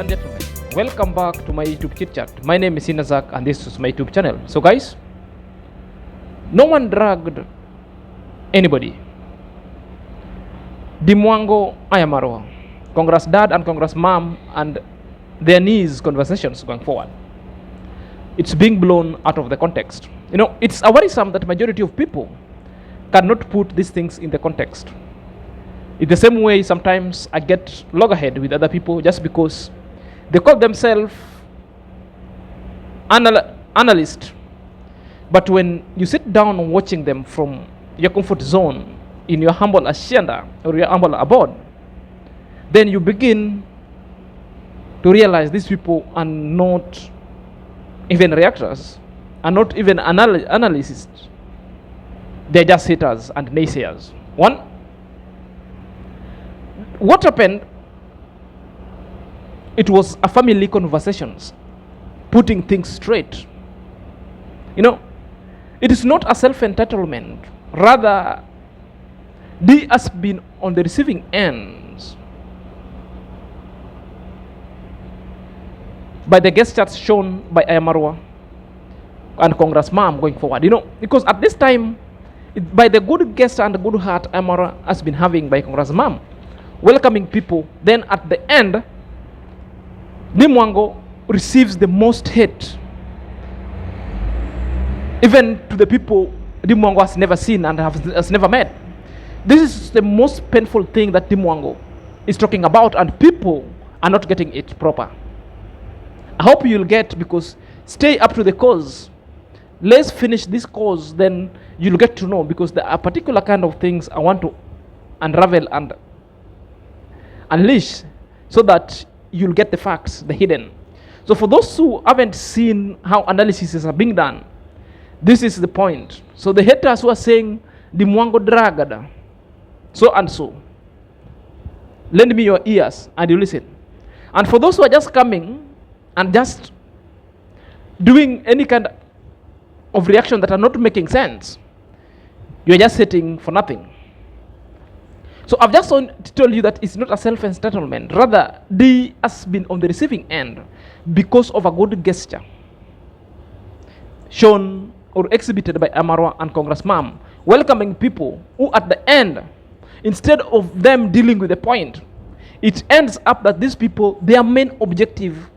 and gentlemen, welcome back to my YouTube chit chat. My name is Inazak and this is my YouTube channel. So guys, no one dragged anybody. DEEMWANGO Ayamarwa, Congress dad and Congress mom and their niece conversations going forward. It's being blown out of the context. You know, it's a worrisome that majority of people cannot put these things in the context. In the same way, sometimes I get loggerhead with other people just because they call themselves analyst. But when you sit down watching them from your comfort zone, in your humble hacienda or your humble abode, then you begin to realize these people are not even reactors, are not even analysts. They're just haters and naysayers. What happened? It was a family conversations, putting things straight. You know, it is not a self-entitlement. Rather, they has been on the receiving ends by the gestures shown by Ayamarwa and Congress mom going forward. You know, because at this time, by the good gesture and the good heart Ayamarwa has been having by Congress mom, welcoming people, then at the end, DEEMWANGO receives the most hate, even to the people DEEMWANGO has never seen and has never met. This is the most painful thing that DEEMWANGO is talking about, and people are not getting it proper. I hope you'll get, because stay up to the cause. Let's finish this cause, then you'll get to know, because there are particular kind of things I want to unravel and unleash so that you'll get the facts, the hidden. So for those who haven't seen how analysis are being done, this is the point. So the haters who are saying DEEMWANGO dragged so and so, lend me your ears and you listen. And for those who are just coming and just doing any kind of reaction that are not making sense, you're just sitting for nothing. So I've just told you that it's not a self-entitlement. Rather, they has been on the receiving end because of a good gesture shown or exhibited by Ayamarwa and Congress mom, welcoming people who at the end, instead of them dealing with the point, it ends up that these people, their main objective,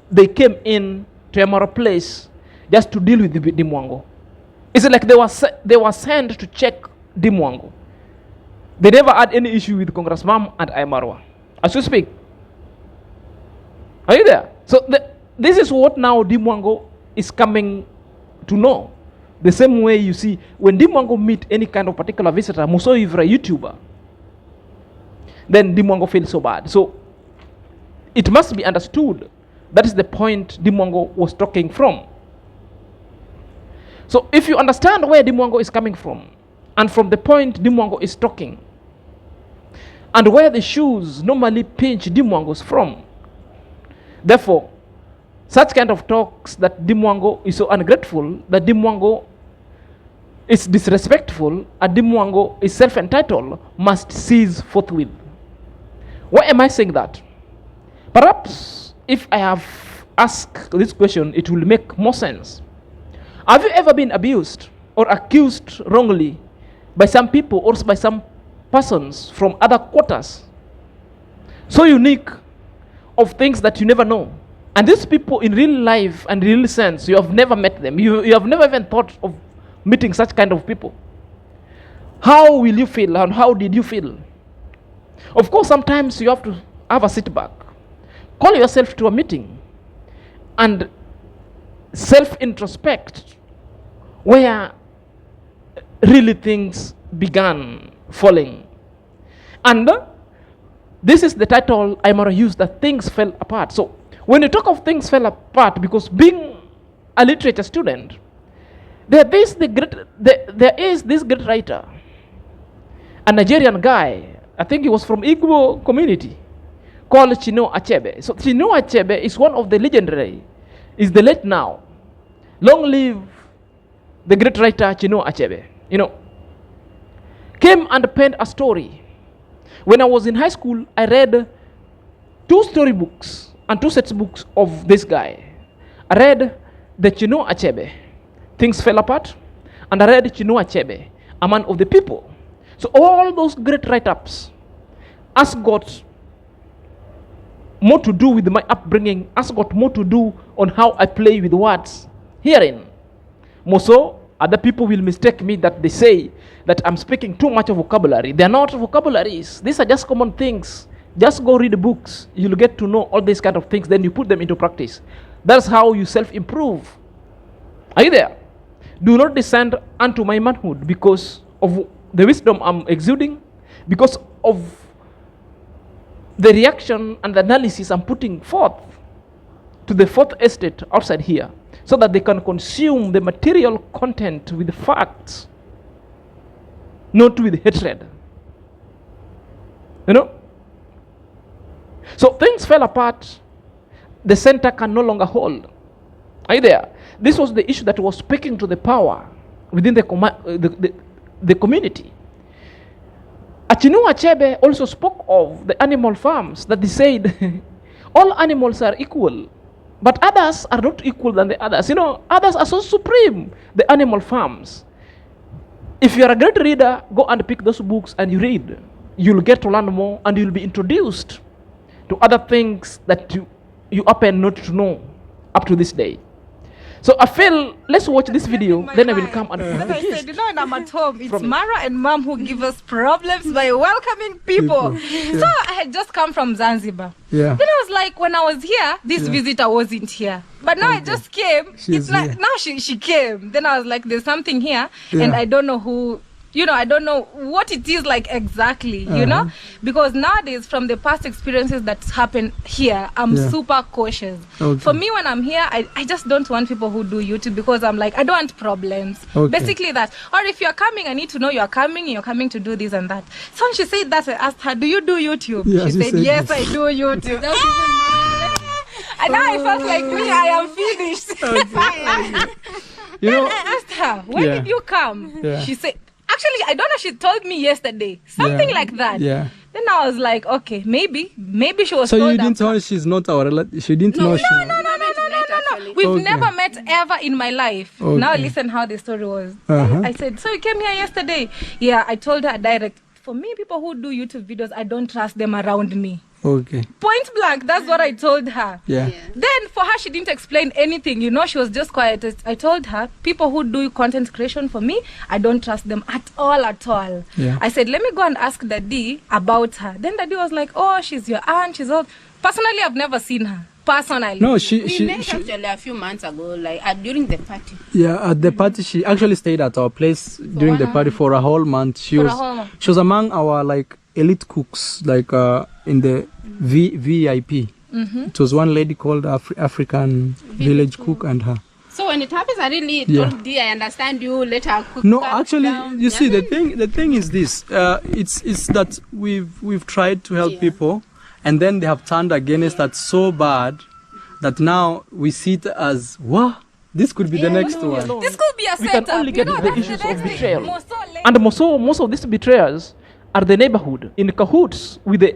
they came in to Ayamarwa place just to deal with DEEMWANGO. It's like they were sent to check DEEMWANGO. They never had any issue with Congress mom and Ayamarwa. As you speak. Are you there? So this is what now DEEMWANGO is coming to know. The same way you see, when DEEMWANGO meet any kind of particular visitor, Muso Ivra YouTuber, then DEEMWANGO feels so bad. So it must be understood that is the point DEEMWANGO was talking from. So if you understand where DEEMWANGO is coming from, and from the point DEEMWANGO is talking, and where the shoes normally pinch DEEMWANGO's from, therefore, such kind of talks that DEEMWANGO is so ungrateful, that DEEMWANGO is disrespectful, and DEEMWANGO is self-entitled, must cease forthwith. Why am I saying that? Perhaps if I have asked this question, it will make more sense. Have you ever been abused or accused wrongly by some people or by some persons from other quarters, so unique, of things that you never know? And these people in real life and real sense, you have never met them. You have never even thought of meeting such kind of people. How will you feel, and how did you feel? Of course, sometimes you have to have a sit back, call yourself to a meeting, and self-introspect where really things began falling. And this is the title Ayamarwa used, that things fell apart. So when you talk of things fell apart, because being a literature student, there is this great writer, a Nigerian guy, I think he was from Igbo community, called Chinua Achebe. So Chinua Achebe is one of the legendary, is the late now. Long live the great writer Chinua Achebe. You know, came and penned a story. When I was in high school, I read 2 storybooks and 2 sets books of this guy. I read the Chinua Achebe, Things Fell Apart, and I read Chinua Achebe, A Man of the People. So all those great write-ups has got more to do with my upbringing, has got more to do on how I play with words. Hearing. More so, other people will mistake me that they say that I'm speaking too much of vocabulary. They're not vocabularies. These are just common things. Just go read the books. You'll get to know all these kind of things. Then you put them into practice. That's how you self-improve. Are you there? Do not descend unto my manhood because of the wisdom I'm exuding, because of the reaction and the analysis I'm putting forth to the fourth estate outside here, so that they can consume the material content with facts, not with hatred. You know? So things fell apart. The center can no longer hold. Are you there? This was the issue that was speaking to the power within the community. Chinua Achebe also spoke of the animal farms, that they said all animals are equal, but others are not equal than the others. You know, others are so supreme, the animal farms. If you are a great reader, go and pick those books and you read. You'll get to learn more and you'll be introduced to other things that you happen not to know up to this day. So I feel, let's watch this video, then I will come and I said, you know, when I'm at home, it's Mara and Mom who give us problems by welcoming people. Yeah. So I had just come from Zanzibar. Yeah. Then I was like, when I was here, this visitor wasn't here. But now I just came. It's like, now she came. Then I was like, there's something here, and I don't know who. You know, I don't know what it is like exactly, you know, because nowadays from the past experiences that's happened here, I'm super cautious. For me, when I'm here, I just don't want people who do YouTube, because I'm like, I don't want problems. Basically that. Or if you're coming, I need to know you're coming to do this and that. So when she said that, I asked her, do you do YouTube? She said, yes, I do YouTube. And now I felt like me, I am finished. You know, I asked her, when did you come? She said, actually, I don't know, she told me yesterday. Something like that. Yeah. Then I was like, okay, maybe she was so told. So you didn't know she's not our relative? She didn't know she was? No. We've never met ever in my life. Now listen how the story was. I said, so you came here yesterday? Yeah, I told her direct. For me, people who do YouTube videos, I don't trust them around me. Point blank, that's what I told her. Then for her, she didn't explain anything, you know, she was just quiet. I told her, people who do content creation, for me, I don't trust them at all. I said, let me go and ask Daddy about her. Then Daddy was like, oh, she's your aunt, she's all. Personally, I've never seen her. Personally. No, we met actually a few months ago, like during the party. Yeah, at the party, she actually stayed at our place during the party for a whole month. She was among our like elite cooks, like in the VIP. It was one lady called African Village Cook and her. So when it happens, I really told Dee, I understand you, let her cook. No, actually, you see, the thing is this. It's that we've tried to help people, and then they have turned against that so bad that now we see it as, what? This could be the next one. This could be a setup. We can only get the issues of betrayal. And most of these betrayers are the neighborhood in cahoots with the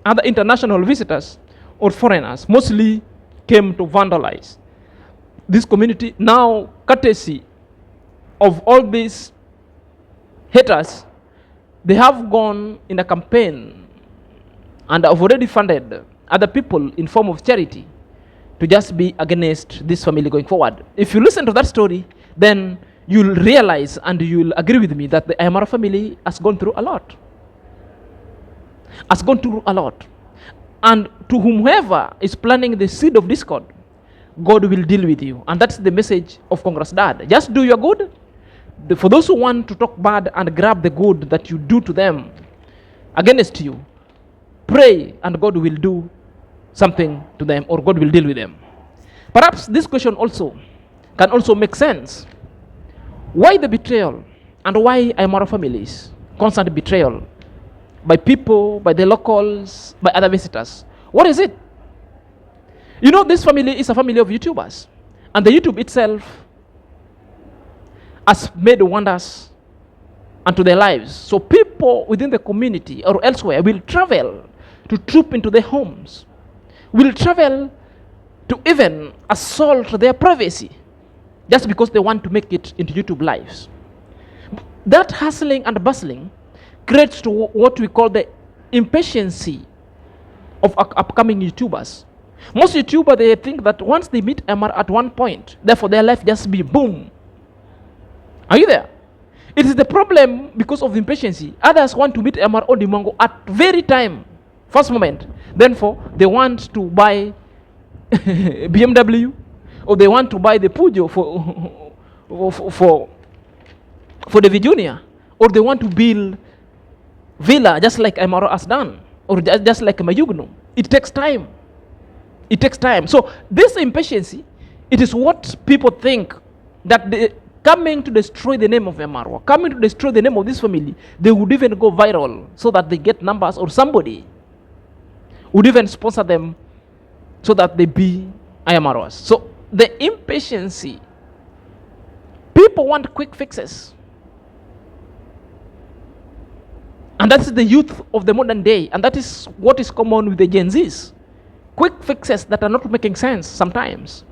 other international visitors or foreigners, mostly came to vandalize this community. Now, courtesy of all these haters, they have gone in a campaign and have already funded other people in form of charity to just be against this family going forward. If you listen to that story, then you'll realize and you'll agree with me that the Aymara family has gone through a lot. And to whomever is planting the seed of discord, God will deal with you. And that's the message of Congress Dad. Just do your good. For those who want to talk bad and grab the good that you do to them against you, pray and God will do something to them, or God will deal with them. Perhaps this question also can also make sense. Why the betrayal, and why Aymara families? Constant betrayal by people, by the locals, by other visitors. What is it? You know, this family is a family of YouTubers, and the YouTube itself has made wonders unto their lives. So people within the community or elsewhere will travel to troop into their homes, will travel to even assault their privacy just because they want to make it into YouTube lives. That hustling and bustling creates to what we call the impatience of upcoming YouTubers. Most YouTubers, they think that once they meet MR at one point, therefore their life just be boom. Are you there? It is the problem because of impatience. Others want to meet MR or DEEMWANGO at very time, first moment. Therefore, they want to buy BMW, or they want to buy the Pujo for the Virginia, or they want to build villa just like MR has done, or just like Mayugno. It takes time. It takes time. So this impatience, it is what people think that they coming to destroy the name of MR, coming to destroy the name of this family, they would even go viral so that they get numbers, or somebody would even sponsor them so that they be IMROs. So the impatience, people want quick fixes. And that's the youth of the modern day. And that is what is common with the Gen Zs. Quick fixes that are not making sense sometimes.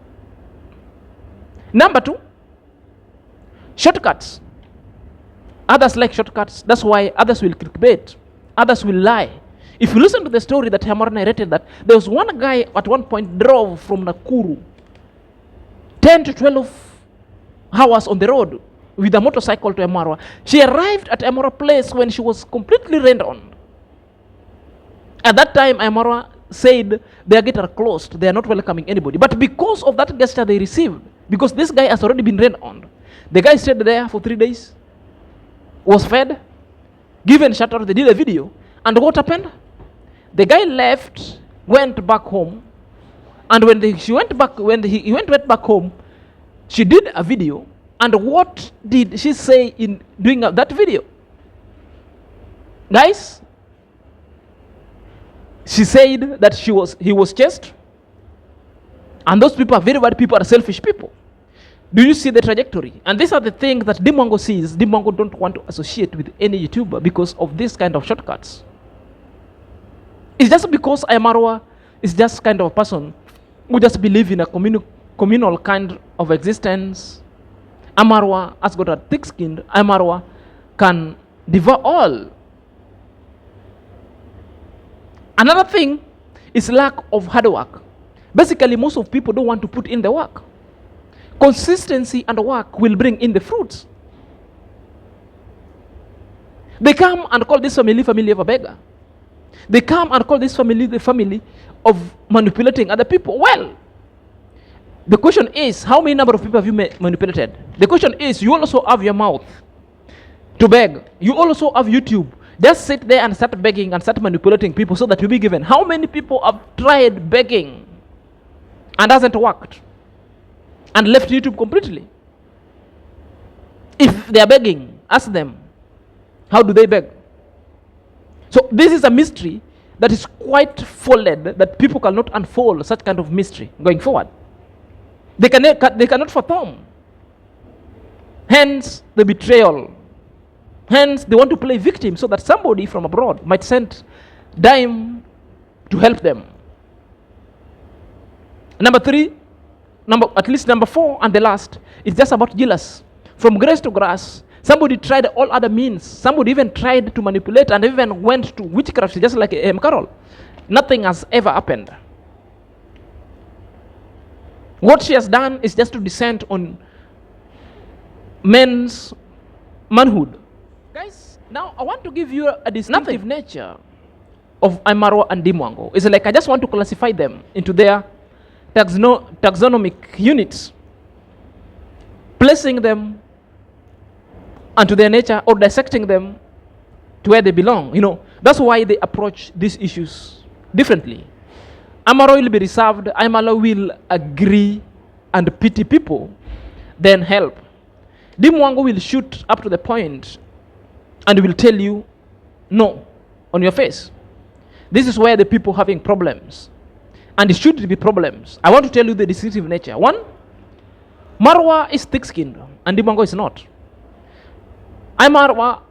Number two, shortcuts. Others like shortcuts. That's why others will clickbait. Others will lie. If you listen to the story that Hamar narrated, that there was one guy at one point drove from Nakuru 10 to 12 hours on the road with a motorcycle to Emara. She arrived at Emara place when she was completely rained on. At that time, Emara said their gates are closed. They are not welcoming anybody. But because of that gesture they received, because this guy has already been rained on, the guy stayed there for 3 days, was fed, given shelter. They did a video. And what happened? The guy left, went back home, and when he went back home, she did a video. And what did she say in doing that video? Guys, she said that he was chased, and those people are very bad people, are selfish people. Do you see the trajectory? And these are the things that DEEMWANGO sees. DEEMWANGO don't want to associate with any YouTuber because of this kind of shortcuts. It's just because Amarwa is just kind of a person who just believe in a communal kind of existence. Amarwa has got a thick skin. Amarwa can devour all. Another thing is lack of hard work. Basically, most of people don't want to put in the work. Consistency and work will bring in the fruits. They come and call this family of a beggar. They come and call this family the family of manipulating other people. Well, the question is, how many number of people have you manipulated? The question is, you also have your mouth to beg. You also have YouTube. Just sit there and start begging and start manipulating people so that you'll be given. How many people have tried begging and hasn't worked and left YouTube completely? If they are begging, ask them, how do they beg? So this is a mystery that is quite folded, that people cannot unfold such kind of mystery going forward. They cannot fathom. Hence the betrayal. Hence they want to play victim so that somebody from abroad might send dime to help them. Number three, at least number four, and the last, is just about jealous. From grass to grass, somebody tried all other means. Somebody even tried to manipulate and even went to witchcraft, just like Carol. Nothing has ever happened. What she has done is just to descend on men's manhood. Guys, now I want to give you a distinctive nature of Amarwa and DEEMWANGO. It's like I just want to classify them into their taxonomic units, placing them and to their nature, or dissecting them to where they belong. You know, that's why they approach these issues differently. Amarwa will be reserved. Amarwa will agree and pity people, then help. DEEMWANGO will shoot up to the point and will tell you no on your face. This is where the people having problems, and it should be problems. I want to tell you the distinctive nature. One, Marwa is thick-skinned and DEEMWANGO is not. Marwa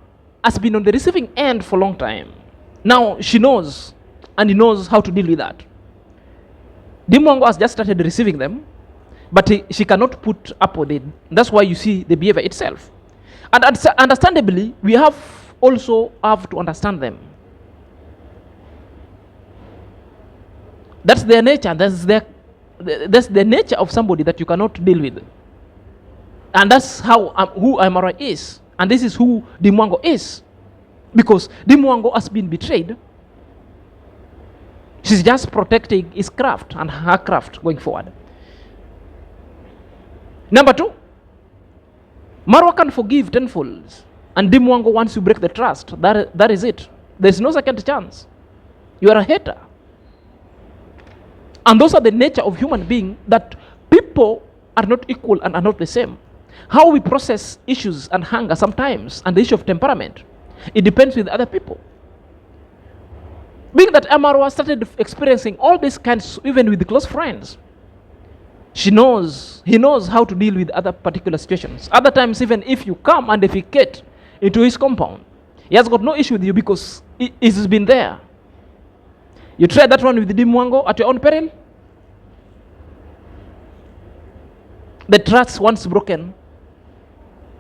has been on the receiving end for a long time. Now she knows, and he knows how to deal with that. DEEMWANGO has just started receiving them, but she cannot put up with it. That's why you see the behavior itself. And understandably, we have to understand them. That's their nature. That's the nature of somebody that you cannot deal with. And that's how who Amara is. And this is who DEEMWANGO is. Because DEEMWANGO has been betrayed. She's just protecting his craft and her craft going forward. Number 2, Marwa can forgive tenfold. And DEEMWANGO, once you break the trust, that is it. There's no second chance. You are a hater. And those are the nature of human being, that people are not equal and are not the same. How we process issues and hunger sometimes, and the issue of temperament, it depends with other people. Being that Marwa started experiencing all these kinds, even with close friends, he knows how to deal with other particular situations. Other times, even if you come and defecate into his compound, he has got no issue with you because he's been there. You try that one with DEEMWANGO at your own peril. The trust once broken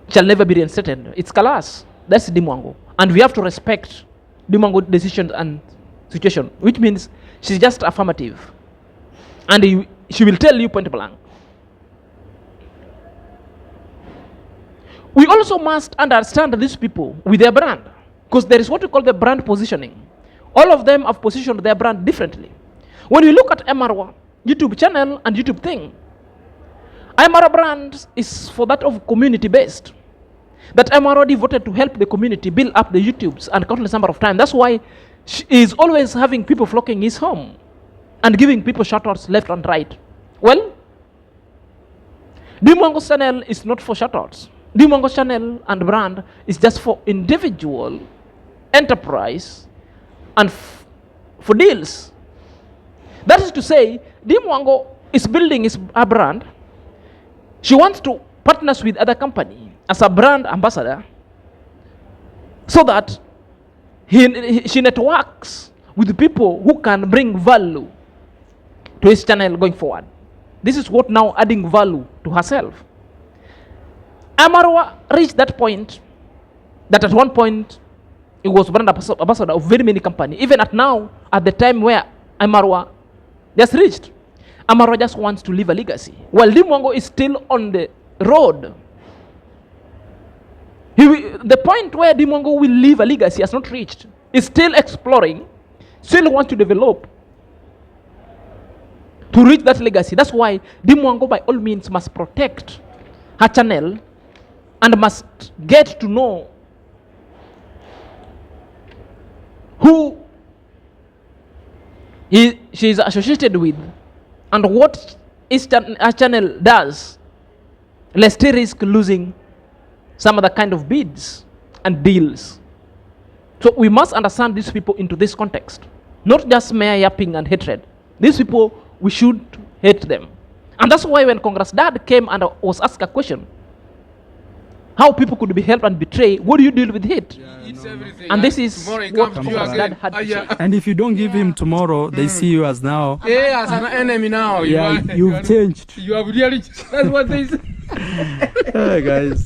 shall never be reinstated. It's Kalas. That's DEEMWANGO. And we have to respect DEEMWANGO decisions and situation, which means she's just affirmative. And she will tell you point blank. We also must understand these people with their brand, because there is what we call the brand positioning. All of them have positioned their brand differently. When you look at Marwa YouTube channel and YouTube thing, Marwa brand is for that of community based. That Marwa devoted to help the community build up the YouTubes and countless number of times. That's why she is always having people flocking his home and giving people shoutouts left and right. Well, DEEMWANGO's channel is not for shoutouts. DEEMWANGO's channel and brand is just for individual enterprise and for deals. That is to say, DEEMWANGO is building her brand. She wants to partner with other company as a brand ambassador, so that she networks with people who can bring value to his channel going forward. This is what now adding value to herself. Marwa reached that point, that at one point it was brand ambassador of very many companies. Even at now, at the time where Marwa just reached, Marwa just wants to leave a legacy. While DEEMWANGO is still on the road. The point where DEEMWANGO will leave a legacy has not reached. He's still exploring, still wants to develop to reach that legacy. That's why DEEMWANGO by all means must protect her channel and must get to know who she is associated with and what her channel does, lest he risk losing some other kind of bids and deals. So we must understand these people into this context, not just mere yapping and hatred. These people, we should hate them. And that's why when Congress Dad came and was asked a question, how people could be helped and betrayed, what do you deal with hate? And this is what Congress Dad had to say. And if you don't give him tomorrow, they see you as now. Yeah, as an enemy now. You've changed. You have really, that's what they say. Guys.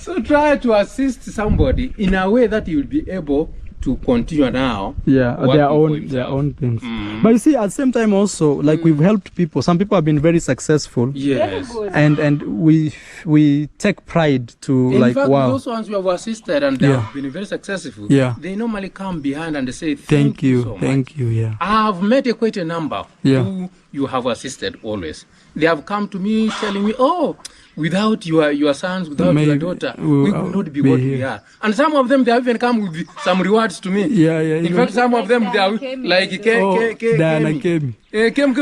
So try to assist somebody in a way that you will be able to continue now. Yeah, their own things. But you see, at the same time also, like we've helped people. Some people have been very successful. Yes. And we take pride to in fact, wow. those ones who have assisted and they have been very successful, they normally come behind and they say, thank you so much. Yeah. I have met quite a number who you have assisted always. They have come to me telling me, oh, without your sons, without your daughter, we would not be what we are. And some of them, they have even come with some rewards to me. In fact, some of them, they are like Diana came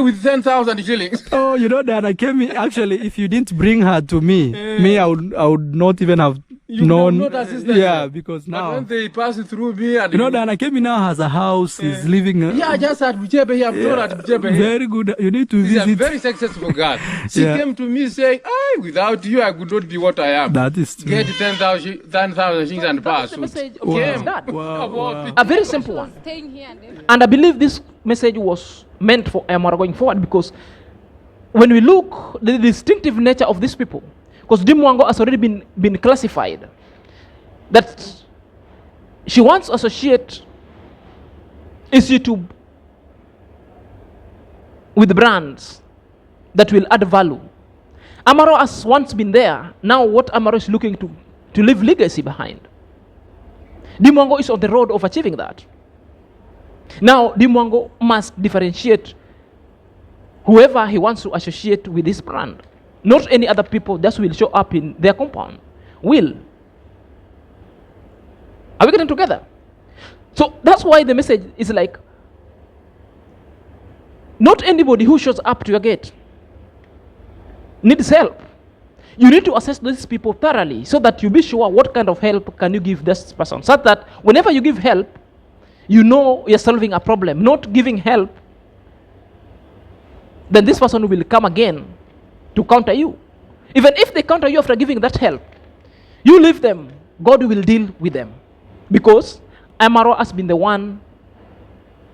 with 10,000 shillings. Oh, you know, Diana came. Actually, if you didn't bring her to me, I would not even have You not assisted them. Because but now when they pass through me and Dana Kemi now has a house, is living just at Bujebe here, at Bujebe here. Very good. You need to She's visit. a very successful girl. She came to me saying, without you I could not be what I am. That is true. Get 10,000 things and pass. A very simple one. And I believe this message was meant for Amara going forward, because when we look the distinctive nature of these people, because DEEMWANGO has already been classified, that she wants to associate is YouTube with brands that will add value. Amaro has once been there. Now what Amaro is looking to leave legacy behind. DEEMWANGO is on the road of achieving that. Now DEEMWANGO must differentiate whoever he wants to associate with this brand. Not any other people just will show up in their compound. Are we getting together? So that's why the message is like, not anybody who shows up to your gate needs help. You need to assess these people thoroughly so that you be sure what kind of help can you give this person. So that whenever you give help, you know you're solving a problem. Not giving help, then this person will come again to counter you. Even if they counter you after giving that help, you leave them, God will deal with them. Because Amaro has been the one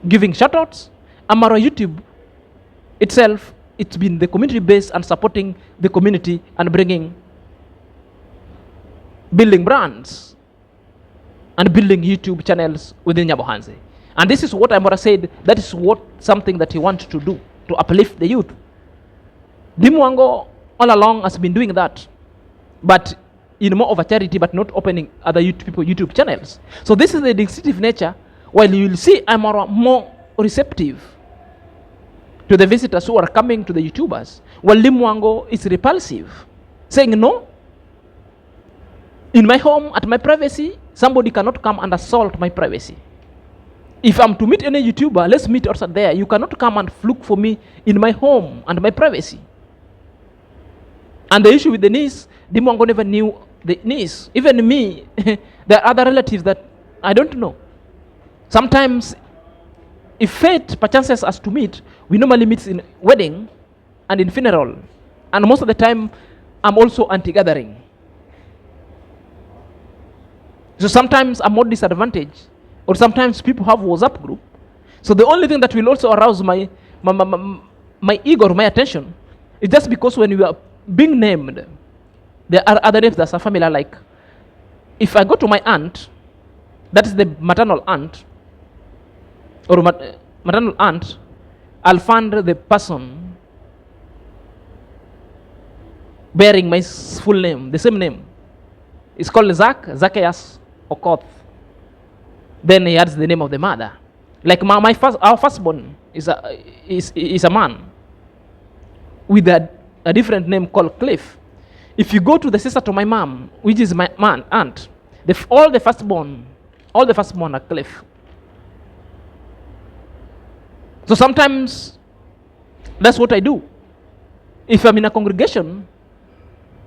giving shoutouts. Amaro YouTube itself, it's been the community based and supporting the community and building brands and building YouTube channels within Nyabohanse. And this is what Amaro said, that is something that he wants to do, to uplift the youth. DEEMWANGO all along has been doing that, but in more of a charity, but not opening other YouTube channels. So this is the distinctive nature, while you will see Amaro more receptive to the visitors who are coming to the YouTubers, while DEEMWANGO is repulsive, saying no, in my home, at my privacy, somebody cannot come and assault my privacy. If I'm to meet any YouTuber, let's meet outside there. You cannot come and look for me in my home and my privacy. And the issue with the niece, DEEMWANGO never knew the niece. Even me, there are other relatives that I don't know. Sometimes, if fate perchances us to meet, we normally meet in wedding and in funeral. And most of the time, I'm also anti-gathering. So sometimes I'm more disadvantaged. Or sometimes people have WhatsApp group. So the only thing that will also arouse my ego or my attention is just because when you are being named, there are other names that are familiar, like if I go to my aunt, that is the maternal aunt, or maternal aunt, I'll find the person bearing my full name, the same name. It's called Zacchaeus Okoth. Then he adds the name of the mother. Like our firstborn is a man with a different name called Cliff. If you go to the sister to my mom, which is my aunt, all the firstborn are Cliff. So sometimes that's what I do. If I'm in a congregation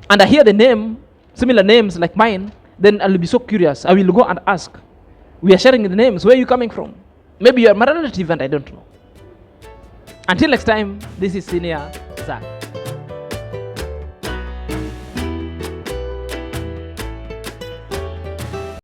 and I hear the name, similar names like mine, then I'll be so curious. I will go and ask. We are sharing the names. Where are you coming from? Maybe you are my relative and I don't know. Until next time, this is Senior Zach.